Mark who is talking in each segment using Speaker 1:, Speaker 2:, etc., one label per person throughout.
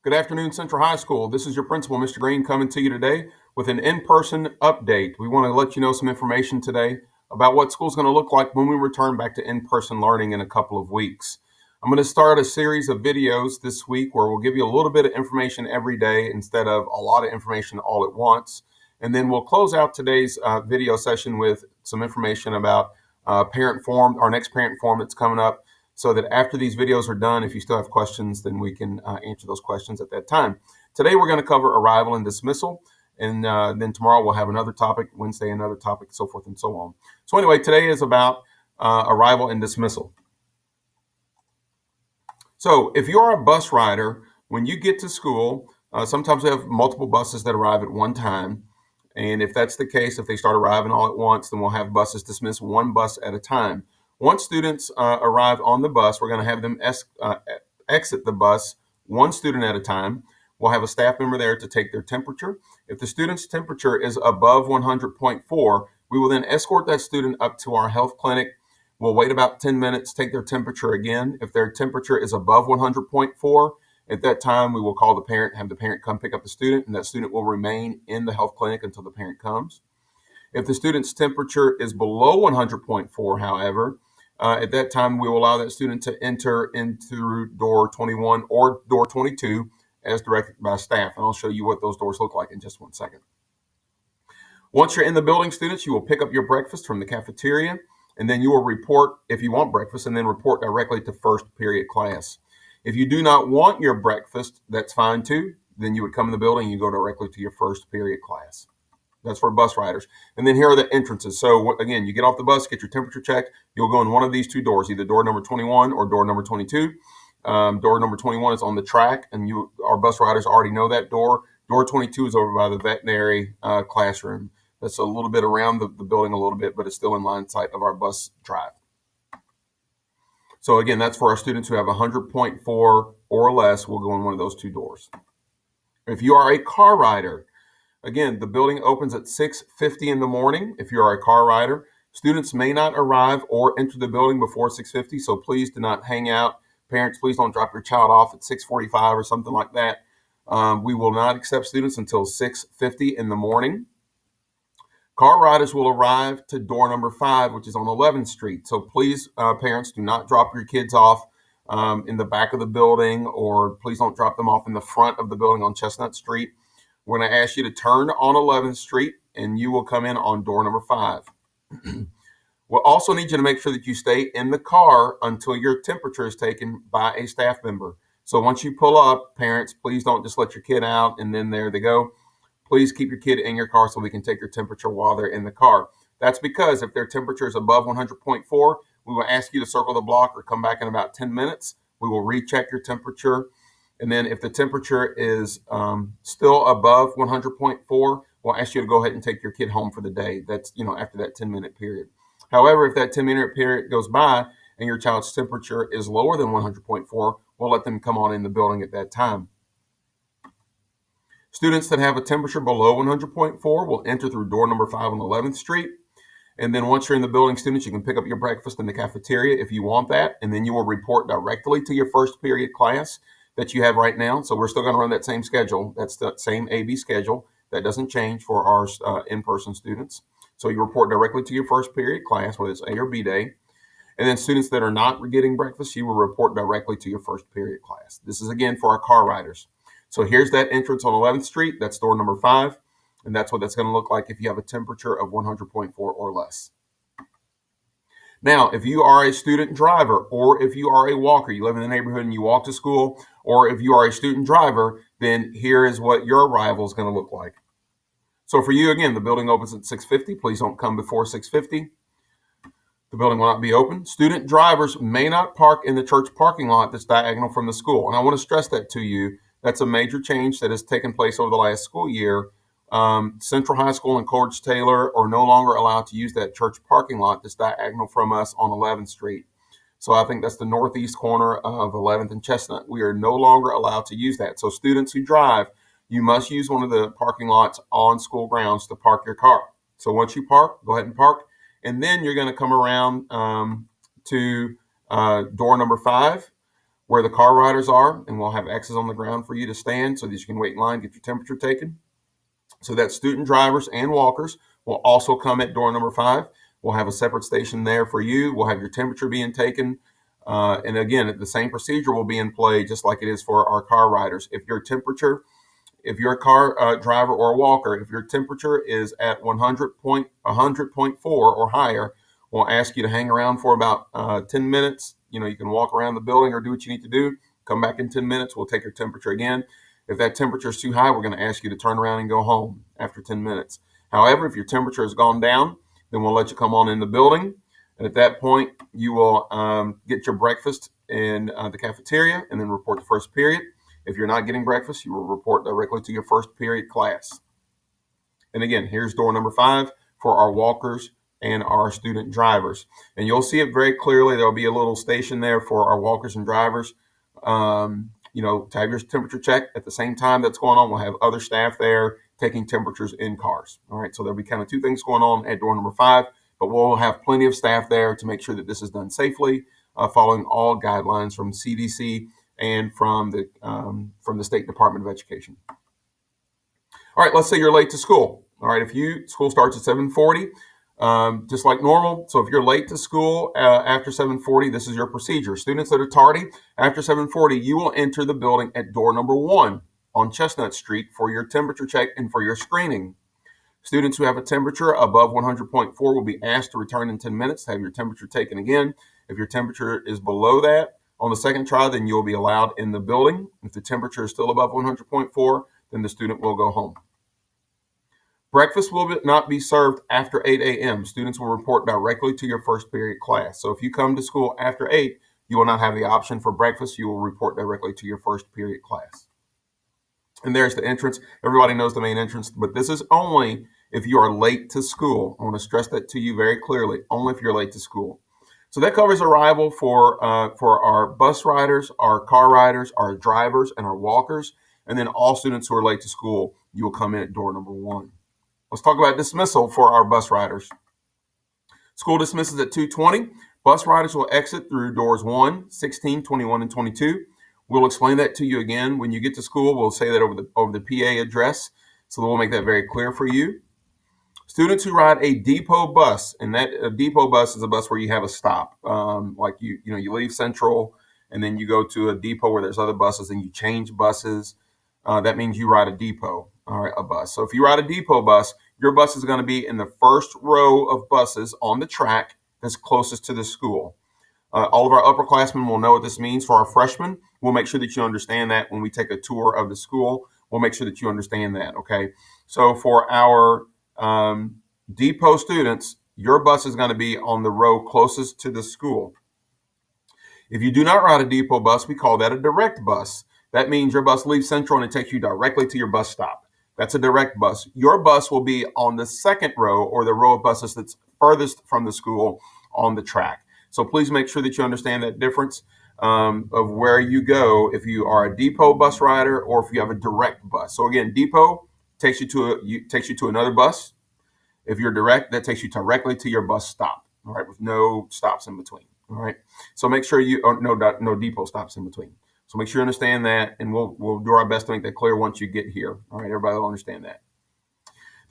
Speaker 1: Good afternoon, Central High School. This is your principal, Mr. Green, coming to you today with an in-person update. We want to let you know some information today about what school's going to look like when we return back to in-person learning in a couple of weeks. I'm going to start a series of videos this week where we'll give you a little bit of information every day instead of a lot of information all at once. And then we'll close out today's video session with some information about parent forum, our next parent forum that's coming up, so that after these videos are done, if you still have questions, then we can answer those questions at that time. Today, we're going to cover arrival and dismissal. And then tomorrow we'll have another topic, Wednesday another topic, so forth and so on. So anyway, today is about arrival and dismissal. So if you are a bus rider, when you get to school, sometimes we have multiple buses that arrive at one time. And if that's the case, if they start arriving all at once, then we'll have buses dismiss one bus at a time. Once students arrive on the bus, we're going to have them exit the bus one student at a time. We'll have a staff member there to take their temperature. If the student's temperature is above 100.4, we will then escort that student up to our health clinic. We'll wait about 10 minutes, take their temperature again. If their temperature is above 100.4, at that time, we will call the parent, have the parent come pick up the student, and that student will remain in the health clinic until the parent comes. If the student's temperature is below 100.4, however, at that time, we will allow that student to enter into door 21 or door 22 as directed by staff. And I'll show you what those doors look like in just one second. Once you're in the building, students, you will pick up your breakfast from the cafeteria, and then you will report if you want breakfast, and then report directly to first period class. If you do not want your breakfast, that's fine too. Then you would come in the building and you go directly to your first period class. That's for bus riders. And then here are the entrances. So again, you get off the bus, get your temperature checked. You'll go in one of these two doors, either door number 21 or door number 22. Door number 21 is on the track, and our bus riders already know that door. Door 22 is over by the veterinary classroom. That's a little bit around the building a little bit, but it's still in line sight of our bus drive. So again, that's for our students who have 100.4 or less. We'll go in one of those two doors. If you are a car rider, again, the building opens at 6:50 in the morning. If you are a car rider, students may not arrive or enter the building before 6:50, so please do not hang out. Parents, please don't drop your child off at 6:45 or something like that. We will not accept students until 6:50 in the morning. Car riders will arrive to door number 5, which is on 11th Street. So please, parents, do not drop your kids off in the back of the building, or please don't drop them off in the front of the building on Chestnut Street. We're going to ask you to turn on 11th Street, and you will come in on door number 5. We'll also need you to make sure that you stay in the car until your temperature is taken by a staff member. So once you pull up, parents, please don't just let your kid out and then there they go. Please keep your kid in your car so we can take your temperature while they're in the car. That's because if their temperature is above 100.4, we will ask you to circle the block or come back in about 10 minutes. We will recheck your temperature. And then if the temperature is still above 100.4, we'll ask you to go ahead and take your kid home for the day. That's, after that 10-minute period. However, if that 10-minute period goes by and your child's temperature is lower than 100.4, we'll let them come on in the building at that time. Students that have a temperature below 100.4 will enter through door number 5 on 11th Street. And then once you're in the building, students, you can pick up your breakfast in the cafeteria if you want that. And then you will report directly to your first period class that you have right now. So we're still going to run that same schedule. That's the same AB schedule. That doesn't change for our in-person students. So you report directly to your first period class, whether it's A or B day. And then students that are not getting breakfast, you will report directly to your first period class. This is, again, for our car riders. So here's that entrance on 11th Street. That's door number 5. And that's what that's going to look like if you have a temperature of 100.4 or less. Now, if you are a student driver, or if you are a walker, you live in the neighborhood and you walk to school, or if you are a student driver, then here is what your arrival is going to look like. So for you, again, the building opens at 6:50. Please don't come before 6:50. The building will not be open. Student drivers may not park in the church parking lot that's diagonal from the school. And I want to stress that to you. That's a major change that has taken place over the last school year. Central High School and Coleridge Taylor are no longer allowed to use that church parking lot that's diagonal from us on 11th Street. So I think that's the northeast corner of 11th and Chestnut. We are no longer allowed to use that. So students who drive, you must use one of the parking lots on school grounds to park your car. So once you park, go ahead and park. And then you're going to come around to door number 5. where the car riders are, and we'll have X's on the ground for you to stand so that you can wait in line, get your temperature taken. So that student drivers and walkers will also come at door number 5. We'll have a separate station there for you. We'll have your temperature being taken. And again, the same procedure will be in play just like it is for our car riders. If you're a car driver or a walker, if your temperature is at 100.4 or higher, we'll ask you to hang around for about 10 minutes. You can walk around the building or do what you need to do. Come back in 10 minutes. We'll take your temperature again. If that temperature is too high, we're going to ask you to turn around and go home after 10 minutes. However, if your temperature has gone down, then we'll let you come on in the building. And at that point, you will get your breakfast in the cafeteria and then report the first period. If you're not getting breakfast, you will report directly to your first period class. And again, here's door number 5 for our walkers and our student drivers. And you'll see it very clearly. There'll be a little station there for our walkers and drivers. To have your temperature check at the same time that's going on. We'll have other staff there taking temperatures in cars. All right, so there'll be kind of 2 things going on at door number 5, but we'll have plenty of staff there to make sure that this is done safely, following all guidelines from CDC and from the State Department of Education. All right, let's say you're late to school. All right, school starts at 7:40. Just like normal. So if you're late to school after 7:40, this is your procedure. Students that are tardy after 7:40, you will enter the building at door number 1 on Chestnut Street for your temperature check and for your screening. Students who have a temperature above 100.4 will be asked to return in 10 minutes to have your temperature taken again. If your temperature is below that on the second try, then you'll be allowed in the building. If the temperature is still above 100.4, then the student will go home. Breakfast will not be served after 8 a.m. Students will report directly to your first period class. So if you come to school after 8, you will not have the option for breakfast. You will report directly to your first period class. And there's the entrance. Everybody knows the main entrance, but this is only if you are late to school. I want to stress that to you very clearly, only if you're late to school. So that covers arrival for our bus riders, our car riders, our drivers, and our walkers. And then all students who are late to school, you will come in at door number 1. Let's talk about dismissal for our bus riders. School dismisses at 2:20. Bus riders will exit through doors 1, 16, 21, and 22. We'll explain that to you again when you get to school. We'll say that over the PA address, so we'll make that very clear for you. Students who ride a depot bus, and a depot bus is a bus where you have a stop, like you leave Central, and then you go to a depot where there's other buses, and you change buses. That means you ride a depot. All right, a bus. So if you ride a depot bus, your bus is going to be in the first row of buses on the track that's closest to the school. All of our upperclassmen will know what this means. For our freshmen, we'll make sure that you understand that when we take a tour of the school. We'll make sure that you understand that, okay? So for our depot students, your bus is going to be on the row closest to the school. If you do not ride a depot bus, we call that a direct bus. That means your bus leaves Central and it takes you directly to your bus stop. That's a direct bus. Your bus will be on the second row, or the row of buses that's furthest from the school on the track. So please make sure that you understand that difference of where you go if you are a depot bus rider or if you have a direct bus. So again, depot takes you to another bus. If you're direct, that takes you directly to your bus stop, all right, with no stops in between. All right. So make sure no depot stops in between. So make sure you understand that, and we'll do our best to make that clear once you get here. All right, everybody will understand that.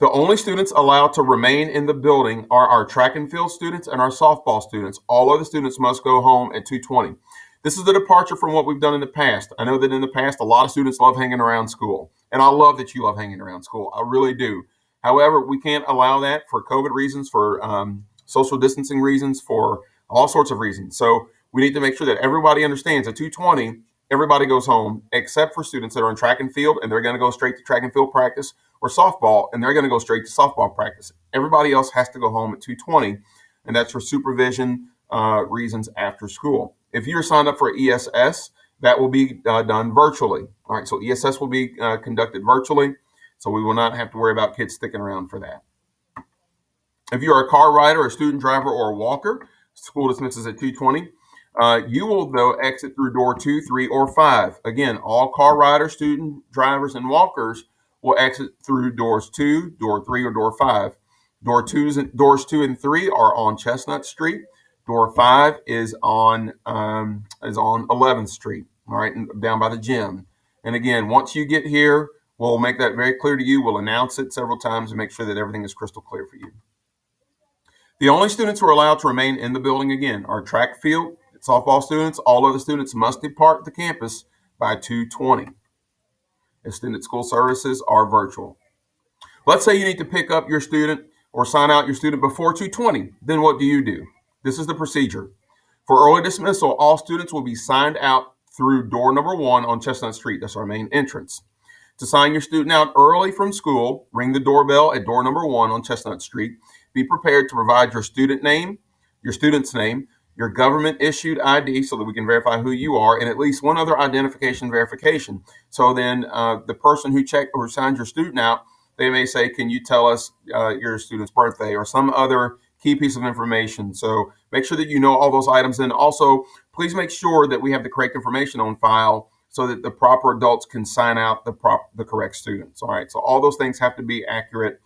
Speaker 1: The only students allowed to remain in the building are our track and field students and our softball students. All other students must go home at 2:20. This is a departure from what we've done in the past. I know that in the past, a lot of students love hanging around school, and I love that you love hanging around school. I really do. However, we can't allow that for COVID reasons, for social distancing reasons, for all sorts of reasons. So we need to make sure that everybody understands at 2:20, everybody goes home except for students that are in track and field, and they're going to go straight to track and field practice, or softball, and they're going to go straight to softball practice. Everybody else has to go home at 2:20, and that's for supervision reasons after school. If you're signed up for ESS, that will be done virtually. All right, so ESS will be conducted virtually, so we will not have to worry about kids sticking around for that. If you're a car rider, a student driver, or a walker, school dismisses at 2:20. You will, though, exit through door 2, 3, or 5. Again, all car riders, student drivers, and walkers will exit through doors 2, door 3, or door 5. Doors 2 and 3 are on Chestnut Street. Door 5 is on 11th Street, all right, down by the gym. And again, once you get here, we'll make that very clear to you. We'll announce it several times and make sure that everything is crystal clear for you. The only students who are allowed to remain in the building, again, are track field, softball students. All other students must depart the campus by 2:20. Extended school services are virtual. Let's say you need to pick up your student or sign out your student before 2:20. Then what do? This is the procedure. For early dismissal, all students will be signed out through door number 1 on Chestnut Street. That's our main entrance. To sign your student out early from school, ring the doorbell at door number 1 on Chestnut Street. Be prepared to provide your student's name, your government issued ID so that we can verify who you are, and at least one other identification verification. So then the person who checked or signed your student out, they may say, can you tell us your student's birthday or some other key piece of information? So make sure that you know all those items. And also, please make sure that we have the correct information on file so that the proper adults can sign out the correct students. All right. So all those things have to be accurate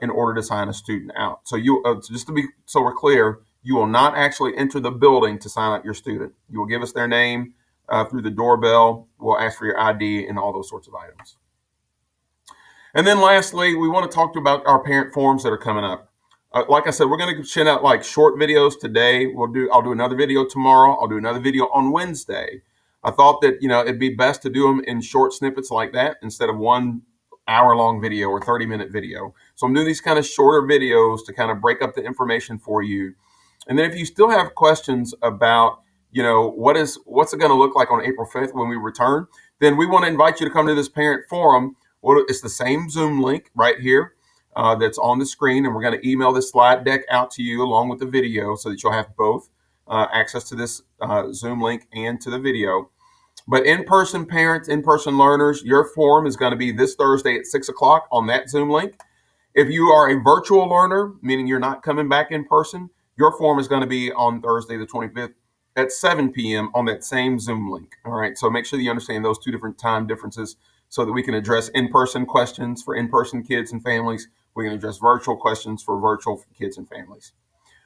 Speaker 1: in order to sign a student out. So so we're clear, you will not actually enter the building to sign out your student. You will give us their name through the doorbell. We'll ask for your ID and all those sorts of items. And then lastly, we want to talk about our parent forums that are coming up. Like I said, we're going to send out like short videos today. I'll do another video tomorrow. I'll do another video on Wednesday. I thought that, it'd be best to do them in short snippets like that instead of 1 hour-long video or 30-minute video. So I'm doing these kind of shorter videos to kind of break up the information for you. And then if you still have questions about, what's it going to look like on April 5th when we return, then we want to invite you to come to this parent forum. Well, it's the same Zoom link right here that's on the screen, and we're going to email this slide deck out to you along with the video so that you'll have both access to this Zoom link and to the video. But in-person parents, in-person learners, your forum is going to be this Thursday at 6 o'clock on that Zoom link. If you are a virtual learner, meaning you're not coming back in person, your forum is going to be on Thursday the 25th at 7 p.m. on that same Zoom link. All right, so make sure that you understand those two different time differences so that we can address in-person questions for in-person kids and families. We can address virtual questions for virtual kids and families.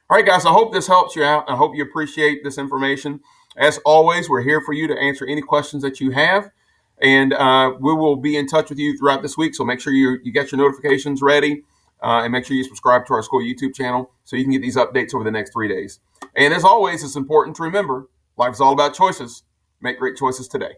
Speaker 1: All right, guys, I hope this helps you out. I hope you appreciate this information. As always, we're here for you to answer any questions that you have, and we will be in touch with you throughout this week. So make sure you get your notifications ready, and make sure you subscribe to our school YouTube channel so you can get these updates over the next 3 days. And as always, it's important to remember, life is all about choices. Make great choices today.